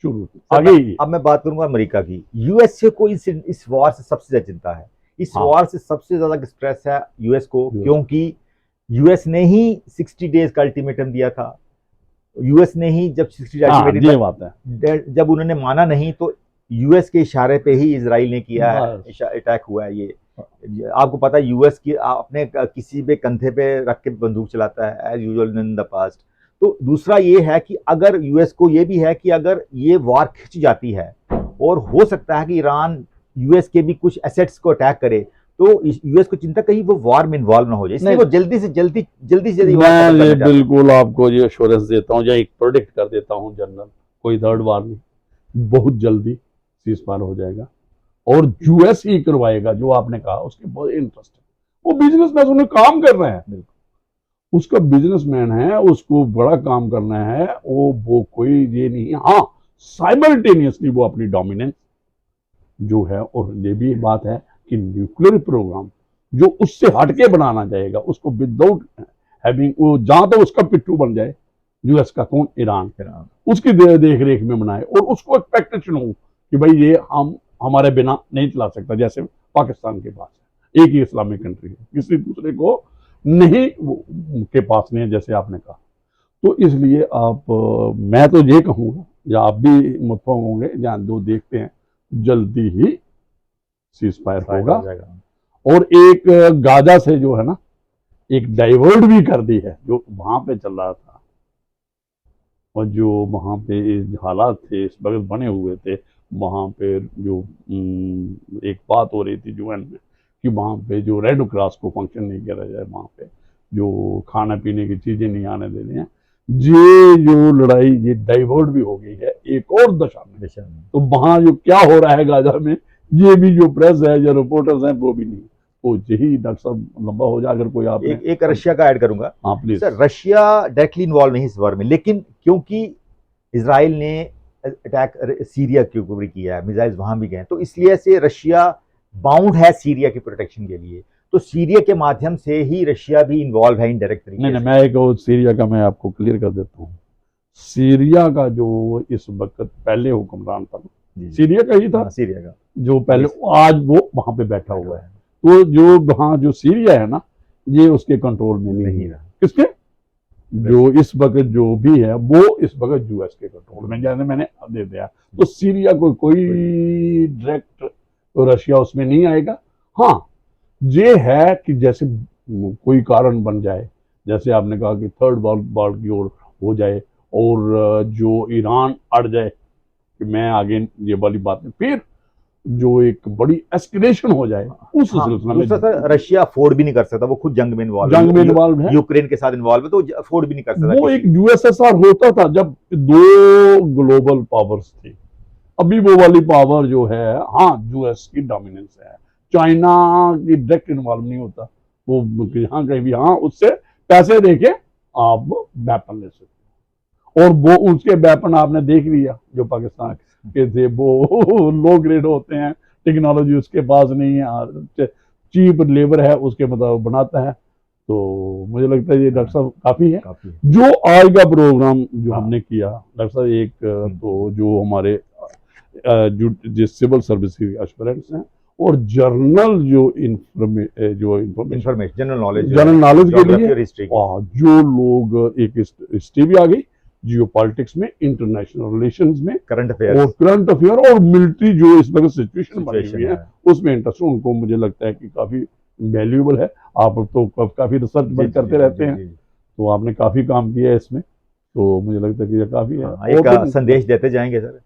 शुरू होती आगे ही। अब मैं बात करूंगा अमेरिका की। यूएसए को इस वॉर से सबसे ज्यादा चिंता है, इस वॉर से सबसे ज्यादा स्ट्रेस है यूएस को, क्योंकि यूएस ने ही 60 डेज का अल्टीमेटम दिया था। यूएस ने ही जब 60 अल्टीमेटम, जब उन्होंने माना नहीं, तो यूएस के इशारे पे ही इजराइल ने किया है, अटैक हुआ है। ये आपको पता है यूएस की अपने किसी पे कंधे पे रख के बंदूक चलाता है as usual in the past. तो दूसरा ये है कि अगर यूएस को ये भी है कि अगर ये वार खिंच जाती है, और हो सकता है कि ईरान यूएस के भी कुछ एसेट्स को अटैक करे, तो यूएस को चिंता कहीं वो वार में इन्वॉल्व ना हो जाए, इसलिए वो जल्दी से जल्दी मैं ये बिल्कुल आपको ये एश्योरेंस देता हूँ, या एक प्रोडिक्ट कर देता हूँ जनरल, कोई थर्ड वार नहीं, बहुत जल्दी सीज फायर हो जाएगा, और यूएस ही करवाएगा। जो आपने कहा उसके बहुत इंटरेस्ट है, वो बिजनेसमैन, उन्हें काम कर रहे हैं, उसका बिजनेसमैन है, उसको बड़ा काम करना है, वो कोई ये नहीं है। हाँ, साइमल्टेनियसली वो अपनी डोमिनेंस जो है, और ये भी बात है कि न्यूक्लियर प्रोग्राम जो उससे हटके बनाना चाहेगा, उसको विदाउट हैविंग, वो जहां तो उसका पिट्ठू बन जाए यूएस का, कौन, ईरान, उसकी देख रेख में बनाए, और उसको एक्सपेक्टेशन हो कि भाई ये हम हमारे बिना नहीं चला सकता, जैसे पाकिस्तान के पास है, एक ही इस्लामिक कंट्री है, किसी दूसरे को नहीं के पास नहीं है, जैसे आपने कहा। तो इसलिए मैं तो ये कहूँगा, या आप भी मुतफिक होंगे, जहाँ दो देखते हैं जल्दी ही सीज फायर होगा, और एक गाजा से जो है ना, एक डाइवर्ट भी कर दी है जो वहां पे चल रहा था, और जो वहां पे हालात थे इस वक्त बने हुए थे, वहां पे जो एक बात हो रही थी यूएन में कि वहां पे जो रेड क्रॉस को फंक्शन नहीं करा जाए, वहां पे जो खाना पीने की चीजें नहीं आने देनी है, ये जो लड़ाई ये डाइवर्ट भी हो गई है एक और दशा में, तो वहां जो क्या हो रहा है गाजा में, ये भी जो प्रेस है या रिपोर्टर्स हैं वो भी नहीं। तो यही डॉक्टर साहब लंबा हो जाए, अगर कोई आप एक रशिया का ऐड करूंगा। हाँ please. Sir Russia directly involve नहीं इस वॉर में, लेकिन क्योंकि इसराइल ने अटैक सीरिया के ऊपर भी किया है, मिसाइल्स वहां भी गए, तो इसलिए से रशिया बाउंड है सीरिया की प्रोटेक्शन के लिए, तो सीरिया के माध्यम से ही रशिया भी इन्वॉल्व है इनडायरेक्ट तरीके नहीं से। नहीं, मैं एक और सीरिया का मैं आपको क्लियर कर देता हूँ। सीरिया का जो इस वक्त पहले हुक्मरान था, सीरिया का ही था, सीरिया का जो पहले, आज वो वहां पे बैठा हुआ है। तो जो वहां जो सीरिया है ना, ये उसके कंट्रोल में नहीं है। किसके? जो इस वक्त जो भी है वो इस वक्त यूएस के कंट्रोल में, जैसे मैंने दे दिया। तो सीरिया को कोई डायरेक्ट तो रशिया उसमें नहीं आएगा। हाँ, ये है कि जैसे कोई कारण बन जाए, जैसे आपने कहा कि थर्ड वर्ल्ड की ओर हो जाए, और जो ईरान अड़ जाए कि मैं आगे ये वाली बात में, फिर जो एक बड़ी एस्केलेशन हो जाए उस सिलसिले में। दूसरा सर, रशिया अफोर्ड भी नहीं कर सकता, वो खुद जंग में इन्वॉल्व है, यूक्रेन के साथ इन्वॉल्व है, तो अफोर्ड भी नहीं कर सकता। वो एक यूएसएसआर होता था जब दो ग्लोबल पावर्स थी। अभी वो वाली पावर जो है, हाँ यूएस की डोमिनेंस है, चाइना की डायरेक्ट इन्वॉल्व नहीं होता। वो यहाँ कहीं भी, हाँ उससे पैसे देके आप वेपन ले सकते हो, और वो उसके वेपन आपने देख लिया जो पाकिस्तान के थे, वो लो ग्रेड होते हैं, टेक्नोलॉजी उसके पास नहीं है, चीप लेबर है उसके मुताबिक बनाता है। तो मुझे लगता है ये डॉक्टर साहब काफी है। जो आज का प्रोग्राम जो हमने किया डॉक्टर साहब, एक तो जो हमारे जो सिविल सर्विस के एस्पिरेंट्स हैं, और जर्नल जो इंफॉर्मेशन जनरल नॉलेज के लिए, जो लोग एक हिस्ट्री भी आ गई, जियो पॉलिटिक्स में, इंटरनेशनल रिलेशंस में, करंट अफेयर और मिलिट्री जो इस वक्त सिचुएशन बनी हुई है उसमें इंटरेस्ट, उनको मुझे लगता है कि काफी वैल्यूएबल है। आप तो काफी रिसर्च करते रहते हैं, तो आपने काफी काम किया है इसमें, तो मुझे लगता है कि ये काफी है। एक संदेश देते जाएंगे सर,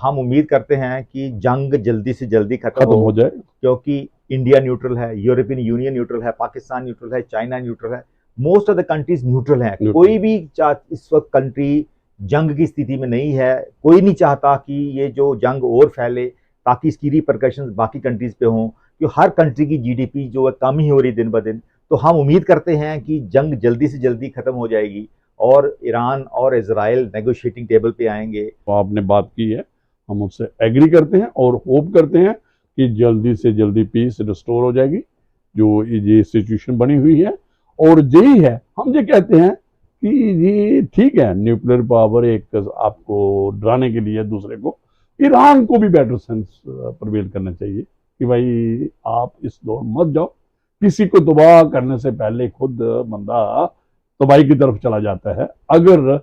हम उम्मीद करते हैं कि जंग जल्दी से जल्दी खत्म हो जाए, क्योंकि इंडिया न्यूट्रल है, यूरोपियन यूनियन न्यूट्रल है, पाकिस्तान न्यूट्रल है, चाइना न्यूट्रल है, most of the countries neutral हैं। कोई भी इस वक्त कंट्री जंग की स्थिति में नहीं है। कोई नहीं चाहता कि ये जो जंग और फैले, ताकि इसकी रिपरकशंस बाकी कंट्रीज पे हों, क्योंकि हर कंट्री की जीडीपी जो है कम ही हो रही दिन ब दिन। तो हम उम्मीद करते हैं कि जंग जल्दी से जल्दी खत्म हो जाएगी और ईरान और इजराइल नेगोशिएटिंग टेबल पे आएंगे। तो आपने बात की है, हम उससे एग्री करते हैं और होप करते हैं कि जल्दी से जल्दी पीस रिस्टोर हो जाएगी, जो ये सिचुएशन बनी हुई है। और यही है, हम ये कहते हैं कि ये ठीक है, न्यूक्लियर पावर एक आपको डराने के लिए दूसरे को, ईरान को भी बेटर सेंस प्रवेल करना चाहिए कि भाई आप इस दौर मत जाओ। किसी को तबाह करने से पहले खुद बंदा तबाही की तरफ चला जाता है, अगर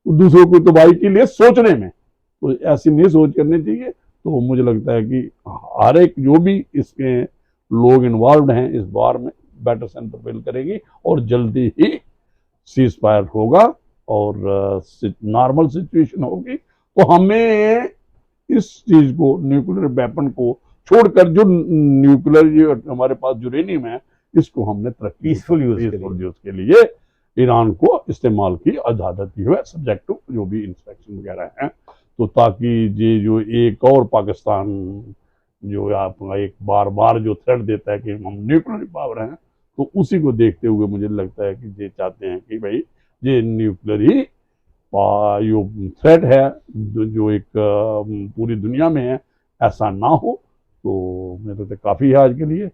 दूसरों को तबाही के लिए सोचने में, तो ऐसी नहीं सोच करनी चाहिए। तो मुझे लगता है कि हर एक जो भी इसके लोग इन्वॉल्व हैं इस वार में, बेटर सेंस प्रवेल करेगी और जल्दी ही सीज फायर होगा और नॉर्मल सिचुएशन होगी। तो हमें इस चीज को, न्यूक्लियर वेपन को छोड़कर, जो न्यूक्लियर हमारे पास यूरेनियम है, इसको हमने पीसफुल यूज के लिए ईरान को इस्तेमाल की इजाजत दी है, सब्जेक्ट टू जो भी इंस्पेक्शन वगैरह हैं। तो ताकि ये जो एक और पाकिस्तान जो आपका एक बार बार जो थ्रेट देता है कि हम न्यूक्लियर पावर हैं, तो उसी को देखते हुए मुझे लगता है कि ये चाहते हैं कि भाई ये न्यूक्लियर ही जो थ्रेट है जो एक पूरी दुनिया में है, ऐसा ना हो। तो मुझे लगता है काफ़ी है आज के लिए।